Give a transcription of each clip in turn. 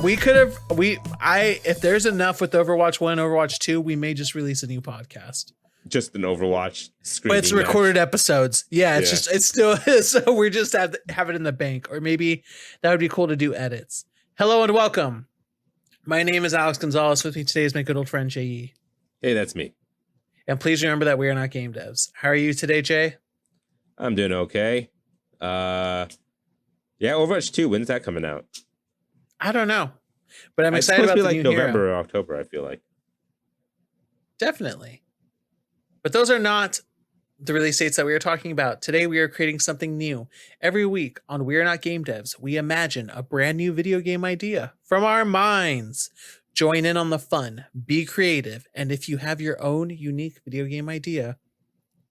We could have if there's enough with Overwatch 1, Overwatch 2, we may just release a new podcast. Just an Overwatch screen. But it's recorded match. episodes. Yeah, it's still so we're just have it in the bank. Or maybe that would be cool to do edits. Hello and welcome. My name is Alex Gonzalez. With me today is my good old friend Jay. Hey, that's me. And please remember that we are not game devs. How are you today, Jay? I'm doing okay. Yeah, Overwatch 2, when's that coming out? I don't know. But I'm excited it's about supposed to be the like new November hero. or October, I feel like. Definitely. But those are not the release dates that we are talking about. Today we are creating something new. Every week on We Are Not Game Devs, we imagine a brand new video game idea from our minds. Join in on the fun, be creative, and if you have your own unique video game idea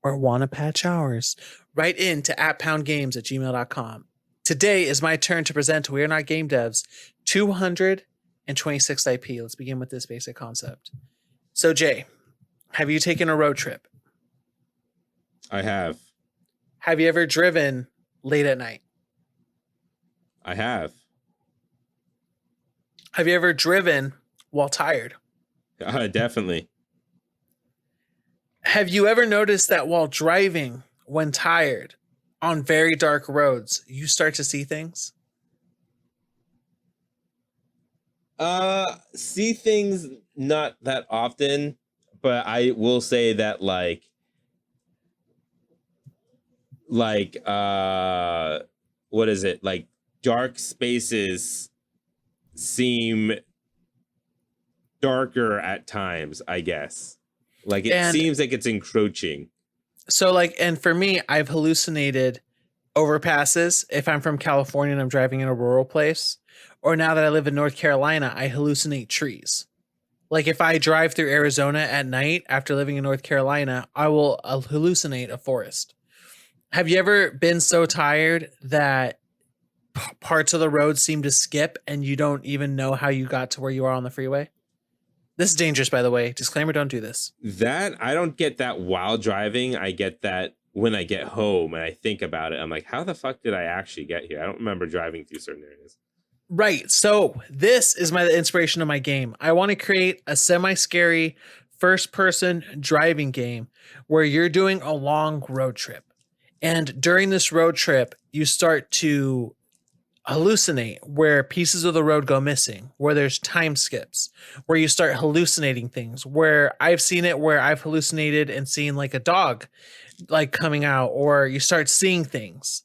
or want to patch ours, write in to @poundgames@gmail.com. Today is my turn to present We Are Not Game Devs 226th IP. Let's begin with this basic concept. So Jay, have you taken a road trip? I have. Have you ever driven late at night? I have. Have you ever driven while tired? Definitely. Have you ever noticed that while driving, when tired, on very dark roads, you start to see things? See things not that often, but I will say that like what is it? Like dark spaces seem darker at times, I guess. Like it seems like it's encroaching. So and for me, I've hallucinated overpasses if I'm from California and I'm driving in a rural place, or now that I live in North Carolina, I hallucinate trees. Like if I drive through Arizona at night after living in North Carolina, I will hallucinate a forest. Have you ever been so tired that parts of the road seem to skip and you don't even know how you got to where you are on the freeway? This is dangerous, by the way. Disclaimer, don't do this. That I don't get that while driving. I get that when I get home and I think about it. I'm like, how the fuck did I actually get here? I don't remember driving through certain areas. Right. So this is the inspiration of my game. I want to create a semi-scary first-person driving game where you're doing a long road trip. And during this road trip, you start to hallucinate where pieces of the road go missing, where there's time skips, where you start hallucinating things, where I've seen it where I've hallucinated and seen like a dog like coming out, or you start seeing things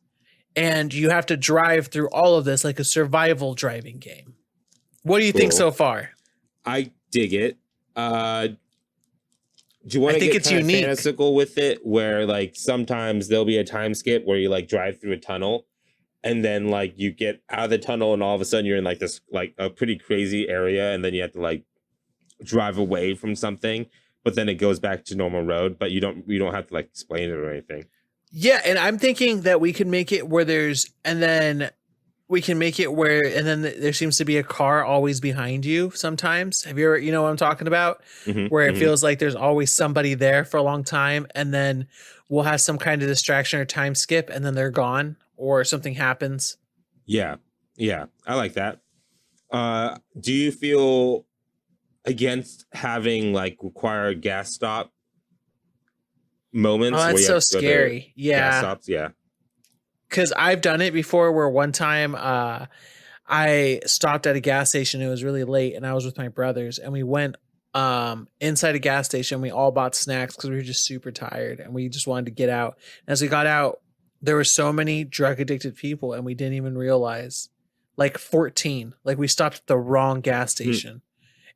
and you have to drive through all of this like a survival driving game. What do you think so far? I dig it. Do you want to get kind of fantastical with it where like sometimes there'll be a time skip where you like drive through a tunnel and then like you get out of the tunnel and all of a sudden you're in like this like a pretty crazy area and then you have to like drive away from something, but then it goes back to normal road, but you don't have to like explain it or anything. Yeah, and I'm thinking that we can make it where there seems to be a car always behind you sometimes. Have you ever, you know what I'm talking about? Where it feels like there's always somebody there for a long time and then we'll have some kind of distraction or time skip and then they're gone or something happens. Yeah. I like that. Do you feel against having like required gas stop moments? Oh, that's so scary. Yeah. Gas stops, yeah. Because I've done it before where one time I stopped at a gas station. It was really late and I was with my brothers and we went inside a gas station. We all bought snacks because we were just super tired and we just wanted to get out. And as we got out, there were so many drug addicted people and we didn't even realize, like 14, like we stopped at the wrong gas station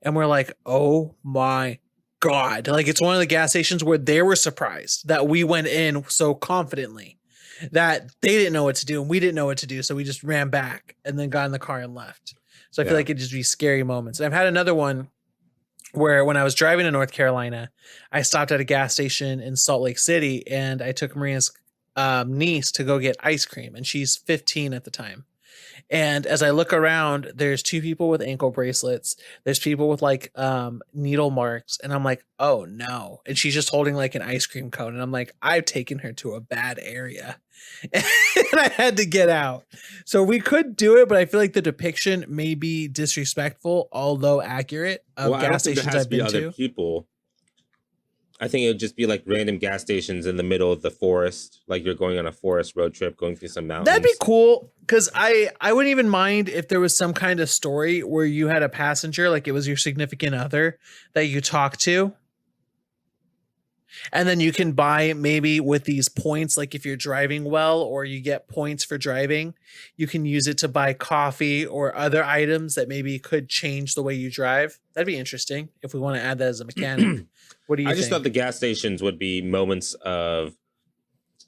and we're like, oh my God. Like it's one of the gas stations where they were surprised that we went in so confidently that they didn't know what to do and we didn't know what to do. So we just ran back and then got in the car and left. So I feel like it'd just be scary moments. And I've had another one where when I was driving to North Carolina, I stopped at a gas station in Salt Lake City and I took Maria's niece to go get ice cream and she's 15 at the time. And as I look around, there's two people with ankle bracelets. There's people with like needle marks, and I'm like, oh no. And she's just holding like an ice cream cone, and I'm like, I've taken her to a bad area, and I had to get out. So we could do it, but I feel like the depiction may be disrespectful, although accurate, of Well, I don't gas think there stations has I've to be been other to. people. I think it would just be like random gas stations in the middle of the forest, like you're going on a forest road trip, going through some That'd be mountains. cool because I wouldn't even mind if there was some kind of story where you had a passenger, like it was your significant other that you talk to, and then you can buy maybe with these points, like if you're driving well or you get points for driving, you can use it to buy coffee or other items that maybe could change the way you drive. That'd be interesting if we want to add that as a mechanic. What do you I just thought think? the gas stations would be moments of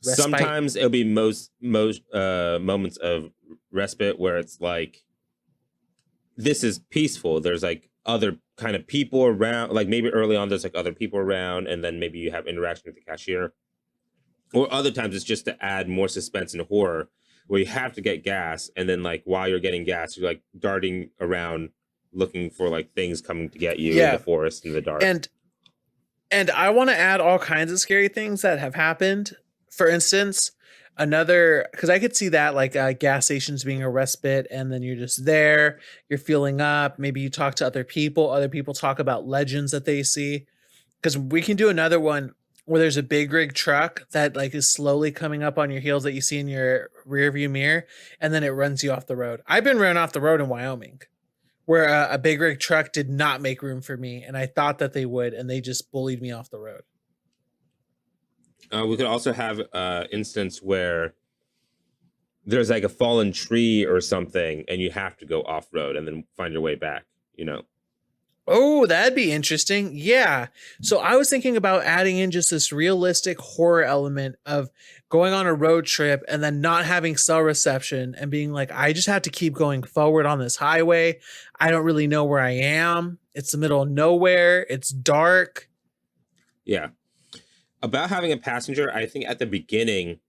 Respite? sometimes it'll be most moments of respite where it's like this is peaceful. There's like other kind of people around, like maybe early on there's like other people around, and then maybe you have interaction with the cashier. Or other times it's just to add more suspense and horror where you have to get gas, and then like while you're getting gas, you're like darting around looking for like things coming to get you in the Yeah. forest in the dark. And I want to add all kinds of scary things that have happened. For instance, another, because I could see that like gas stations being a respite, and then you're just there, you're filling up. Maybe you talk to other people talk about legends that they see. Because we can do another one where there's a big rig truck that like is slowly coming up on your heels that you see in your rear view mirror, and then it runs you off the road. I've been run off the road in Wyoming where a big rig truck did not make room for me, and I thought that they would, and they just bullied me off the road. We could also have instance where there's like a fallen tree or something, and you have to go off road and then find your way back. You know, Oh, that'd be interesting. Yeah. So I was thinking about adding in just this realistic horror element of going on a road trip and then not having cell reception and being like, I just have to keep going forward on this highway. I don't really know where I am. It's the middle of nowhere. It's dark. yeah. About having a passenger, I think at the beginning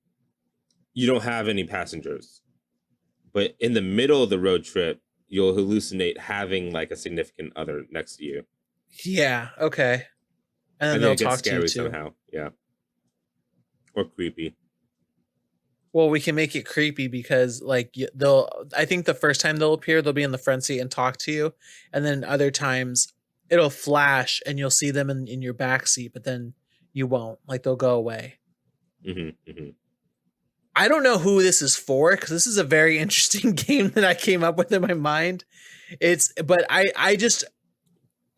you don't have any passengers, but in the middle of the road trip, you'll hallucinate having like a significant other next to you, Yeah. Okay. And then and then they'll it gets talk to you scary too. somehow. Yeah, or creepy. Well, we can make it creepy because like they'll, I think the first time they'll appear, they'll be in the front seat and talk to you. And then other times it'll flash and you'll see them in your back seat, but then you won't, like they'll go away. Mm-hmm. I don't know who this is for because this is a very interesting game that I came up with in my mind. But I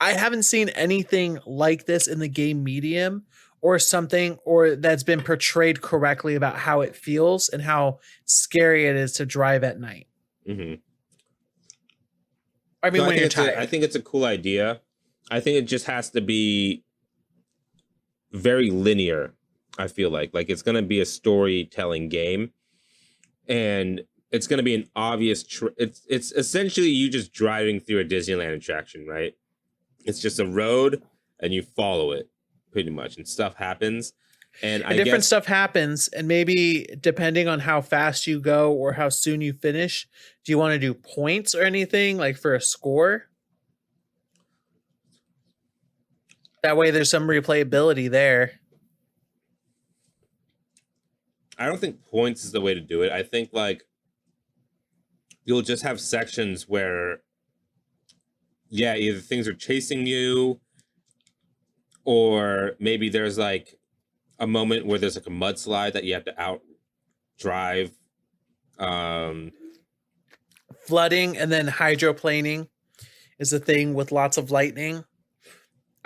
haven't seen anything like this in the game medium or something or that's been portrayed correctly about how it feels and how scary it is to drive at night. Mm-hmm. I mean, No, when you're I tired. think it's a cool idea. I think it just has to be very linear. I feel like it's going to be a storytelling game, and it's going to be an obvious. It's essentially you just driving through a Disneyland attraction, right? It's just a road, and you follow it pretty much, and stuff happens. And And I different guess stuff happens. And maybe depending on how fast you go or how soon you finish, do you want to do points or anything like for a score? That way there's some replayability there. I don't think points is the way to do it. I think like you'll just have sections where, yeah, either things are chasing you, or maybe there's like a moment where there's like a mudslide that you have to out drive. Um, Flooding and then hydroplaning is a thing with lots of lightning.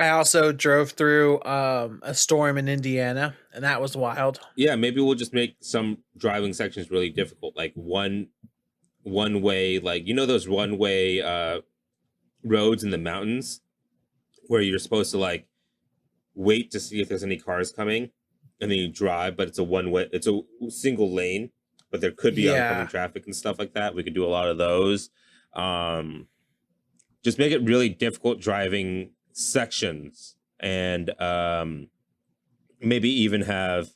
I also drove through a storm in Indiana, and that was wild. yeah, maybe we'll just make some driving sections really difficult, like one way, like those one way roads in the mountains where you're supposed to like wait to see if there's any cars coming, and then you drive, but it's a one way, it's a single lane, but there could be oncoming Yeah. traffic and stuff like that. We could do a lot of those. Um, just make it really difficult driving sections, and maybe even have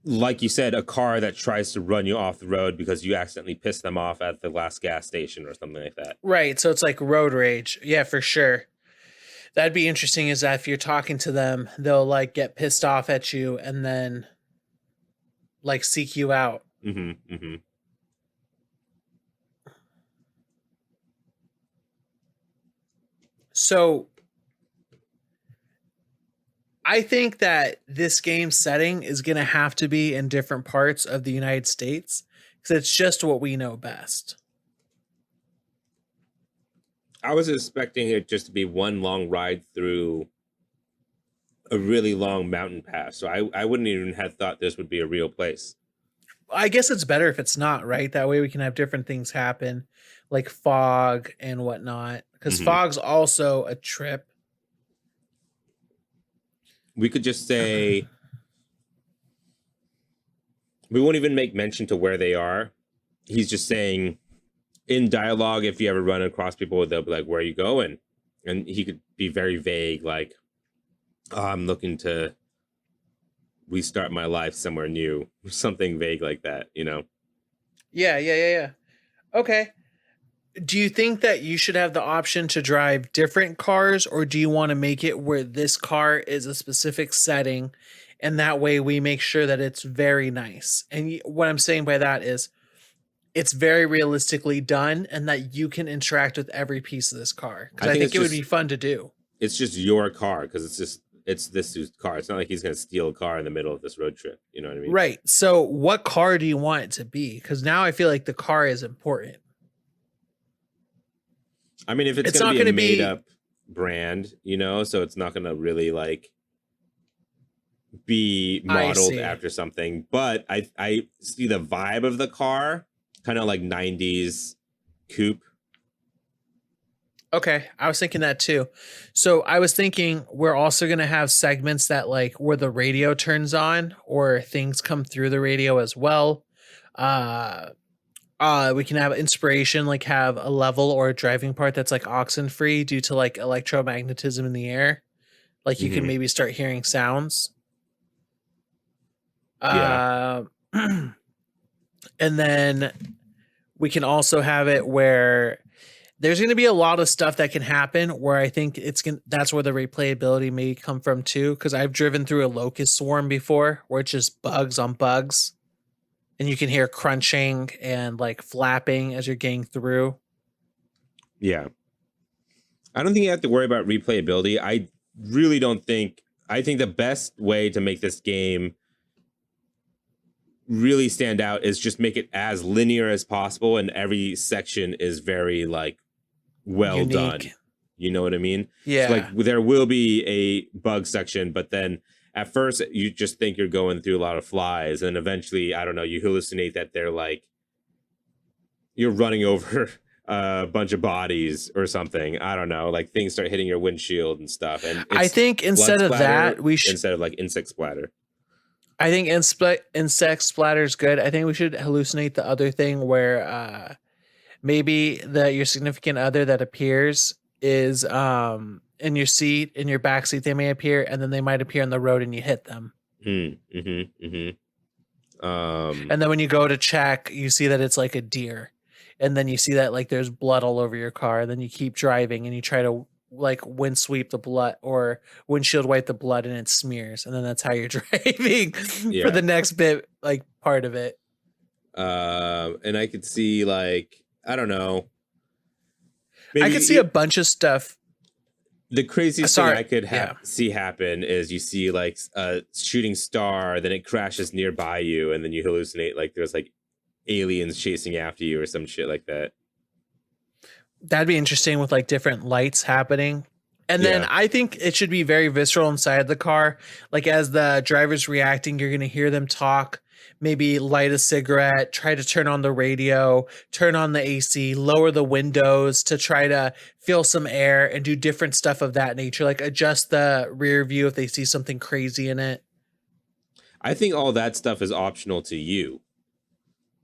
like you said, a car that tries to run you off the road because you accidentally pissed them off at the last gas station or something like that. Right. So it's like road rage. Yeah, for sure. That'd be interesting is that if you're talking to them, they'll like get pissed off at you and then like seek you out. Mm-hmm, mm-hmm. So I think that this game setting is going to have to be in different parts of the United States because it's just what we know best. I was expecting it just to be one long ride through a really long mountain pass. So I wouldn't even have thought this would be a real place. I guess it's better if it's not, right? That way we can have different things happen, like fog and whatnot. Because fog's also a trip. We could just say we won't even make mention to where they are. He's just saying in dialogue, if you ever run across people, they'll be like, "Where are you going?" And he could be very vague, like, "Oh, I'm looking to restart my life somewhere new," something vague like that, you know? Yeah. Okay. Do you think that you should have the option to drive different cars, or do you want to make it where this car is a specific setting and that way we make sure that it's very nice? And what I'm saying by that is it's very realistically done and that you can interact with every piece of this car. Because I think it would be fun to do. It's just your car because it's this dude's car. It's not like he's going to steal a car in the middle of this road trip. You know what I mean? Right. So what car do you want it to be? Because now I feel like the car is important. I mean, if it's going to be a made up brand, you know, so it's not going to really like be modeled after something. But I see the vibe of the car, kind of like 90s coupe. Okay, I was thinking that too. So I was thinking we're also going to have segments that like where the radio turns on or things come through the radio as well. We can have inspiration, like have a level or a driving part that's like oxen free due to like electromagnetism in the air. Like you can maybe start hearing sounds. Yeah. And then we can also have it where there's going to be a lot of stuff that can happen where I think that's where the replayability may come from too. Cause I've driven through a locust swarm before where it's just bugs on bugs. And you can hear crunching and like flapping as you're getting through. Yeah. I don't think you have to worry about replayability. I really don't think. I think the best way to make this game really stand out is just make it as linear as possible. And every section is very like well unique. Done. You know what I mean? Yeah. So, like there will be a bug section, but then at first, you just think you're going through a lot of flies, and eventually, I don't know, you hallucinate that they're like you're running over a bunch of bodies or something. I don't know, like things start hitting your windshield and stuff. And I think instead of that, we should instead of like insect splatter. I think insect splatter is good. I think we should hallucinate the other thing where maybe your significant other that appears is in your seat, in your back seat, they may appear, and then they might appear on the road and you hit them. And then when you go to check, you see that it's like a deer. And then you see that like there's blood all over your car. And then you keep driving and you try to like windsweep the blood or windshield wipe the blood and it smears. And then that's how you're driving for the next bit, like part of it. And I could see like, I don't know. I could see a bunch of stuff. The craziest thing I could see happen is you see like a shooting star, then it crashes nearby you, and then you hallucinate like there's like aliens chasing after you or some shit like that. That'd be interesting with like different lights happening. And then I think it should be very visceral inside the car. Like as the driver's reacting, you're going to hear them talk, maybe light a cigarette, try to turn on the radio, turn on the AC, lower the windows to try to feel some air and do different stuff of that nature. Like adjust the rear view if they see something crazy in it. I think all that stuff is optional to you,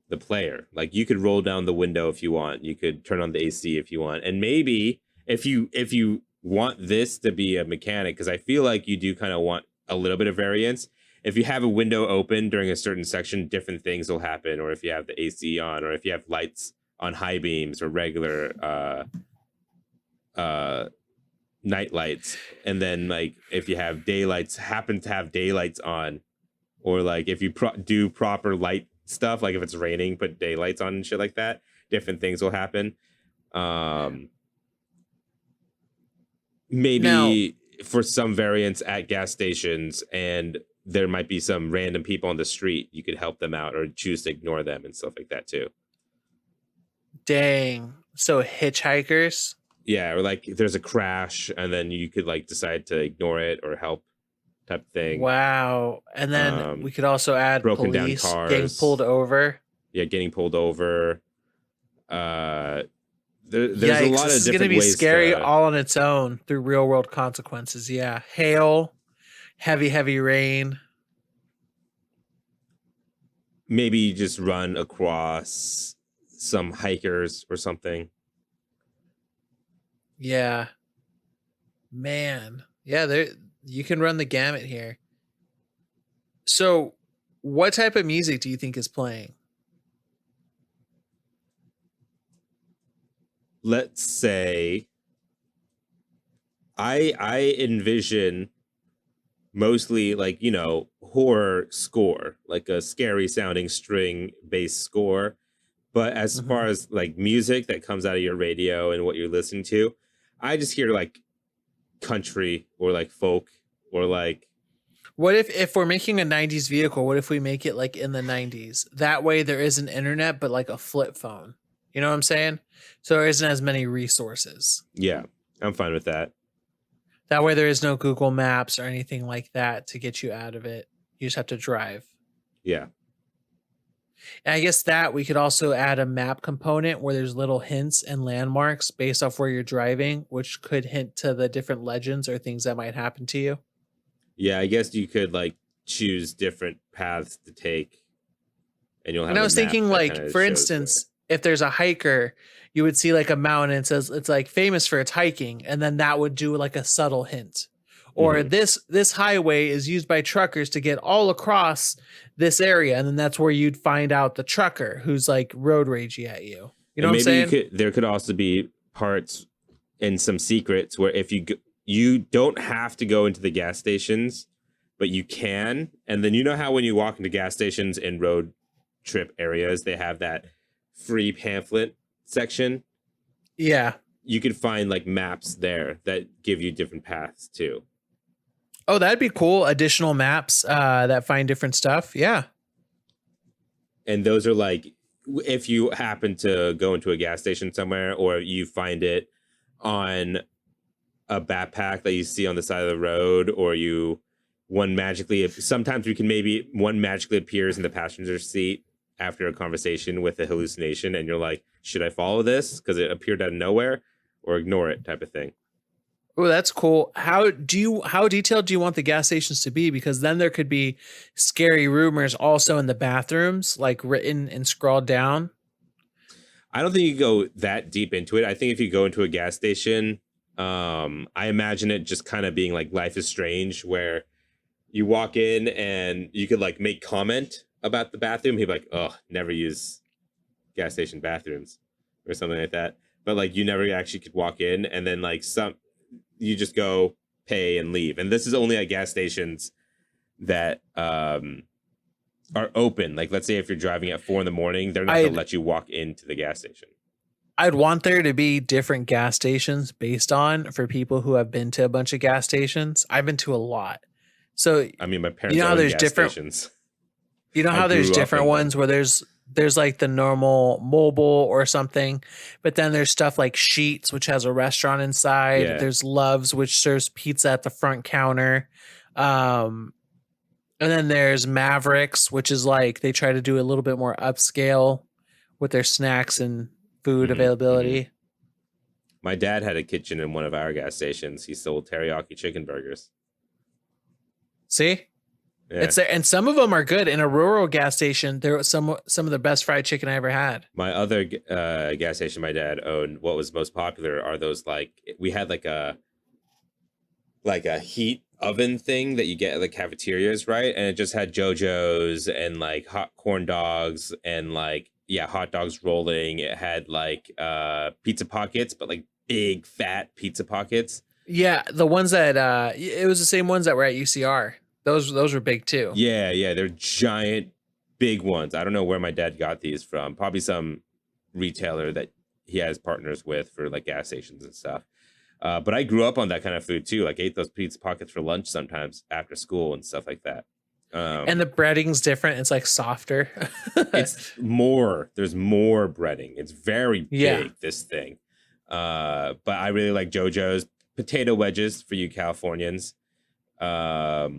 the player. Like you could roll down the window if you want. You could turn on the AC if you want. And maybe if you want this to be a mechanic, because I feel like you do kind of want a little bit of variance, if you have a window open during a certain section, different things will happen. Or if you have the AC on, or if you have lights on high beams or regular night lights, and then like if you have daylights, happen to have daylights on, or like if you do proper light stuff, like if it's raining, put daylights on and shit like that, different things will happen. Maybe now, for some variants at gas stations, and there might be some random people on the street, you could help them out or choose to ignore them and stuff like that too. Dang. So hitchhikers? Yeah, or like there's a crash and then you could like decide to ignore it or help type thing. Wow. And then we could also add broken police down cars, getting pulled over. Yeah, getting pulled over. There's Yikes, a lot of different ways. This is going to be scary all on its own through real world consequences. Yeah. Hail, heavy rain. Maybe you just run across some hikers or something. Yeah. Man. Yeah, you can run the gamut here. So, what type of music do you think is playing? Let's say I envision mostly like, you know, horror score, like a scary sounding string based score. But as far as like music that comes out of your radio and what you're listening to, I just hear like country or like folk or like. What if we're making a 90s vehicle, what if we make it like in the 90s? That way there is an internet, but like a flip phone. You know what I'm saying? So there isn't as many resources. Yeah, I'm fine with that. That way there is no Google Maps or anything like that to get you out of it. You just have to drive. Yeah. And I guess that we could also add a map component where there's little hints and landmarks based off where you're driving, which could hint to the different legends or things that might happen to you. Yeah, I guess you could like choose different paths to take. And you'll have. And I was thinking like, for instance, if there's a hiker, you would see like a mountain and it says it's like famous for its hiking. And then that would do like a subtle hint. Or this highway is used by truckers to get all across this area. And then that's where you'd find out the trucker who's like road ragey at you. You know what I'm saying? There could also be parts and some secrets where if you don't have to go into the gas stations, but you can. And then you know how when you walk into gas stations in road trip areas, they have that free pamphlet section. Yeah. You could find like maps there that give you different paths too. Oh, that'd be cool. Additional maps that find different stuff. Yeah. And those are like, if you happen to go into a gas station somewhere or you find it on a backpack that you see on the side of the road, or sometimes one magically appears in the passenger seat after a conversation with a hallucination. And you're like, should I follow this? Because it appeared out of nowhere, or ignore it type of thing. Oh, that's cool. How detailed do you want the gas stations to be? Because then there could be scary rumors also in the bathrooms, like written and scrawled down. I don't think you go that deep into it. I think if you go into a gas station, I imagine it just kind of being like Life is Strange, where you walk in and you could like make comment about the bathroom. He'd be like, oh, never use gas station bathrooms or something like that. But like you never actually could walk in, and then like you just go pay and leave. And this is only at gas stations that are open. Like, let's say if you're driving at 4 a.m, they're not going to let you walk into the gas station. I'd want there to be different gas stations based on for people who have been to a bunch of gas stations. I've been to a lot. So, I mean, my parents own gas stations. You know how there's different ones where there's like the normal mobile or something, but then there's stuff like Sheets, which has a restaurant inside. Yeah. There's Love's, which serves pizza at the front counter. And then there's Mavericks, which is like they try to do a little bit more upscale with their snacks and food availability. My dad had a kitchen in one of our gas stations. He sold teriyaki chicken burgers. See? Yeah. It's there, and some of them are good. In a rural gas station, there was some of the best fried chicken I ever had. My other gas station my dad owned, what was most popular are those like we had like a heat oven thing that you get at the cafeterias, right? And it just had JoJo's and like hot corn dogs and like hot dogs rolling. It had like pizza pockets, but like big fat pizza pockets. Yeah, the ones that it was the same ones that were at UCR. Those were big too. Yeah, they're giant, big ones. I don't know where my dad got these from. Probably some retailer that he has partners with for like gas stations and stuff. But I grew up on that kind of food too. Like ate those pizza pockets for lunch sometimes after school and stuff like that. And the breading's different. It's like softer. There's more breading. It's very big, this thing. But I really like JoJo's potato wedges for you Californians. But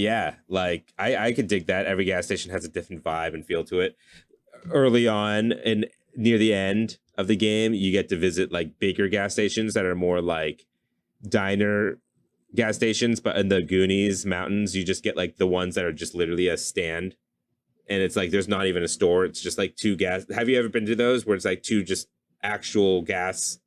yeah, like I could dig that. Every gas station has a different vibe and feel to it. Early on and near the end of the game, you get to visit like bigger gas stations that are more like diner gas stations, but in the Goonies Mountains, you just get like the ones that are just literally a stand. And it's like there's not even a store. It's just like two gas. Have you ever been to those where it's like two just actual gas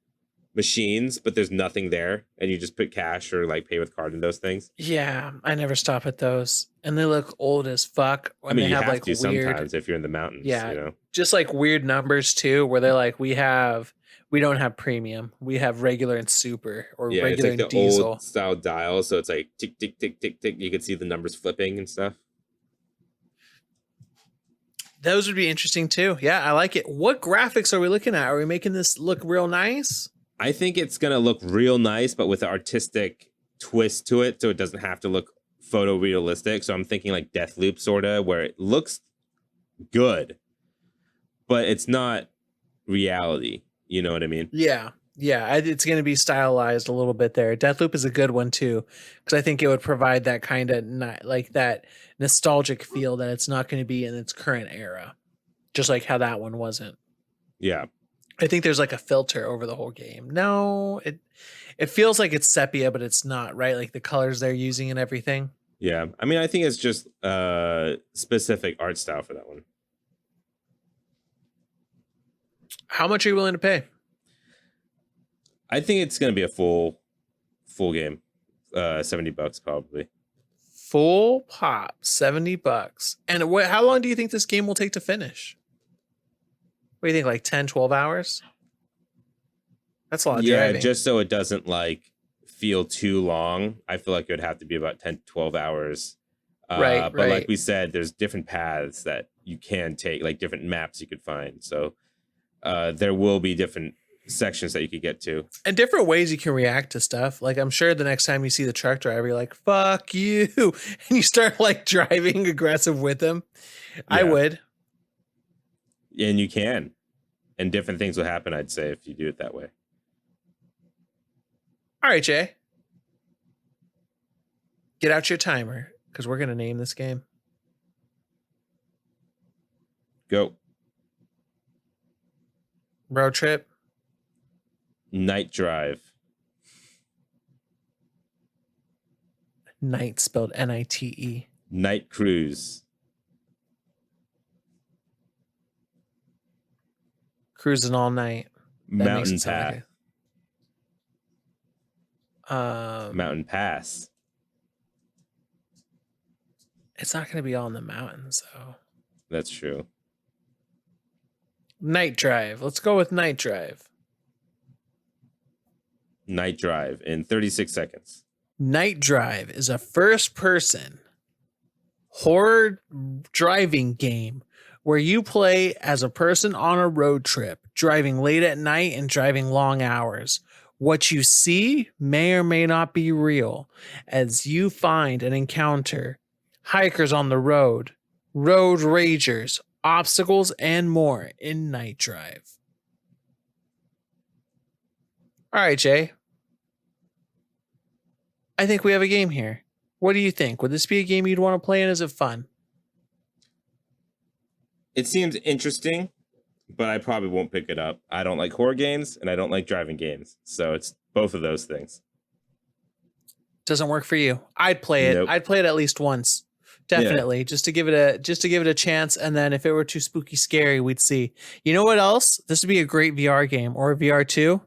machines, but there's nothing there, and you just put cash or like pay with card in those things? Yeah, I never stop at those, and they look old as fuck. I mean, they you have have like to weird, sometimes if you're in the mountains. Yeah, you know, just like weird numbers too, where they're like, we don't have premium, we have regular and super, or regular it's like and the diesel old style dial, so it's like tick tick tick tick tick. You can see the numbers flipping and stuff. Those would be interesting too. Yeah, I like it. What graphics are we looking at? Are we making this look real nice? I think it's gonna look real nice, but with an artistic twist to it, so it doesn't have to look photorealistic. So I'm thinking like Deathloop, sorta, where it looks good, but it's not reality. You know what I mean? Yeah. It's going to be stylized a little bit there. Deathloop is a good one too, because I think it would provide that kind of like that nostalgic feel that it's not going to be in its current era, just like how that one wasn't. Yeah. I think there's like a filter over the whole game. No, it feels like it's sepia, but it's not, right? Like the colors they're using and everything. Yeah. I mean, I think it's just specific art style for that one. How much are you willing to pay? I think it's going to be a full game. $70 probably. Full pop, $70. And how long do you think this game will take to finish? What do you think, like 10, 12 hours? That's a lot of driving. Just so it doesn't like feel too long. I feel like it would have to be about 10 to 12 hours. But like we said, there's different paths that you can take, like different maps you could find. So there will be different sections that you could get to. And different ways you can react to stuff. Like I'm sure the next time you see the truck driver, you're like, fuck you. And you start like driving aggressive with him. Yeah. I would. And you can. And different things will happen, I'd say, if you do it that way. All right, Jay. Get out your timer, because we're going to name this game. Go. Road trip. Nite Drive. Night spelled Nite. Night Cruise. Cruising all night. Mountain Path. Mountain Pass. It's not going to be all in the mountains, though. That's true. Nite Drive. Let's go with Nite Drive. Nite Drive in 36 seconds. Nite Drive is a first-person horror driving game where you play as a person on a road trip, driving late at night and driving long hours. What you see may or may not be real, as you find and encounter hikers on the road, road ragers, obstacles, and more in Nite Drive. All right, Jay. I think we have a game here. What do you think? Would this be a game you'd want to play, and is it fun? It seems interesting, but I probably won't pick it up. I don't like horror games, and I don't like driving games. So it's both of those things. Doesn't work for you. I'd play it. Nope. I'd play it at least once. Definitely. Yeah. Just to give it a chance. And then if it were too spooky scary, we'd see. You know what else? This would be a great VR game, or a VR 2.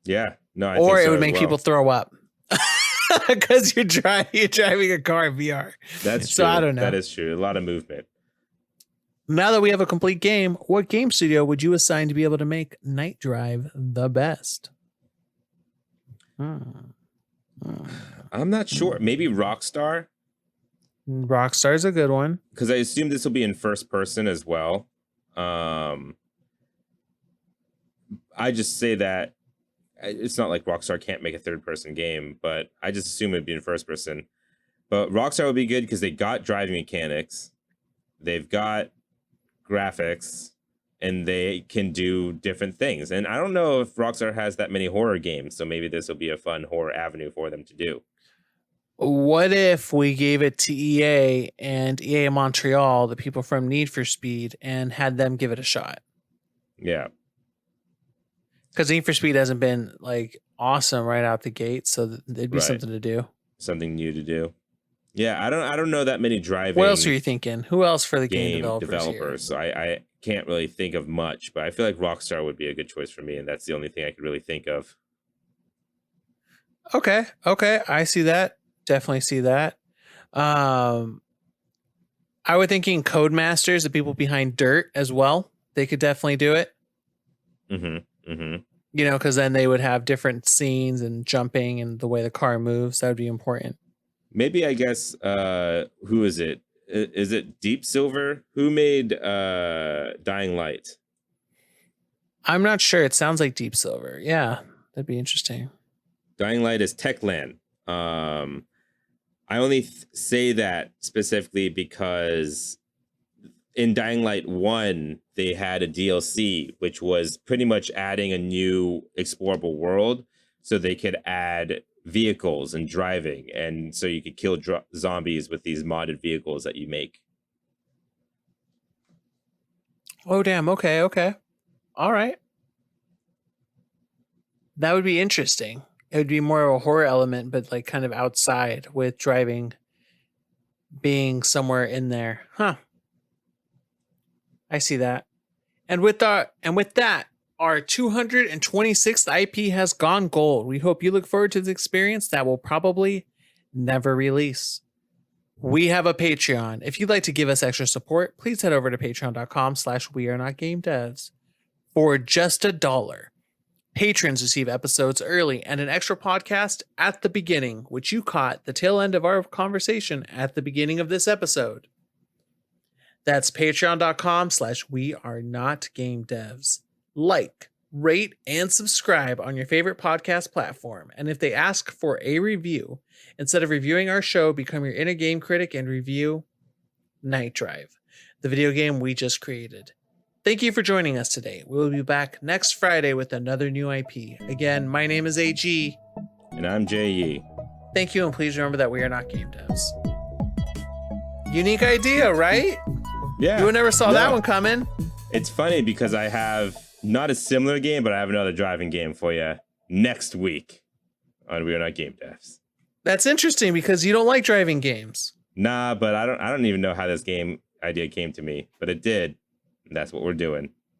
Yeah. No, I think so, it would make people throw up. because you're driving a car in VR. That's true. So I don't know. That is true. A lot of movement. Now that we have a complete game, what game studio would you assign to be able to make Nite Drive the best? I'm not sure. Maybe Rockstar. Rockstar's a good one. Because I assume this will be in first person as well. I just say that it's not like Rockstar can't make a third person game, but I just assume it'd be in first person. But Rockstar would be good because they got driving mechanics, they've got graphics, and they can do different things. And I don't know if Rockstar has that many horror games, so maybe this will be a fun horror avenue for them to do. What if we gave it to EA and EA Montreal, the people from Need for Speed, and had them give it a shot? Yeah. Because Need for Speed hasn't been like awesome right out the gate, so it'd be something to do. Something new to do. Yeah, I don't know that many driving. What else are you thinking? Who else for the game developers? So I can't really think of much, but I feel like Rockstar would be a good choice for me, and that's the only thing I could really think of. Okay, I see that. Definitely see that. I would thinking Codemasters, the people behind Dirt as well. They could definitely do it. You know, because then they would have different scenes and jumping and the way the car moves. That would be important. Maybe, I guess, who is it? Is it Deep Silver? Who made Dying Light? I'm not sure. It sounds like Deep Silver. Yeah, that'd be interesting. Dying Light is Techland. I only say that specifically because in Dying Light 1, they had a DLC, which was pretty much adding a new explorable world so they could add vehicles and driving. And so you could kill zombies with these modded vehicles that you make. Oh, damn. Okay. All right. That would be interesting. It would be more of a horror element, but like kind of outside with driving being somewhere in there. Huh. I see that. And with that, our 226th IP has gone gold. We hope you look forward to the experience that will probably never release. We have a Patreon. If you'd like to give us extra support, please head over to patreon.com/wearenotgamedevs. For just $1, patrons receive episodes early and an extra podcast at the beginning, which you caught the tail end of our conversation at the beginning of this episode. That's patreon.com/wearenotgamedevs. Like, rate, and subscribe on your favorite podcast platform. And if they ask for a review, instead of reviewing our show, become your inner game critic and review Nite Drive, the video game we just created. Thank you for joining us today. We will be back next Friday with another new IP. Again, my name is AG. And I'm JE. Thank you, and please remember that we are not game devs. Unique idea, right? Yeah. You never saw that one coming. It's funny because I have not a similar game, but I have another driving game for you next week on We Are Not Game Devs. That's interesting because you don't like driving games. Nah, but I don't even know how this game idea came to me, but it did. And that's what we're doing.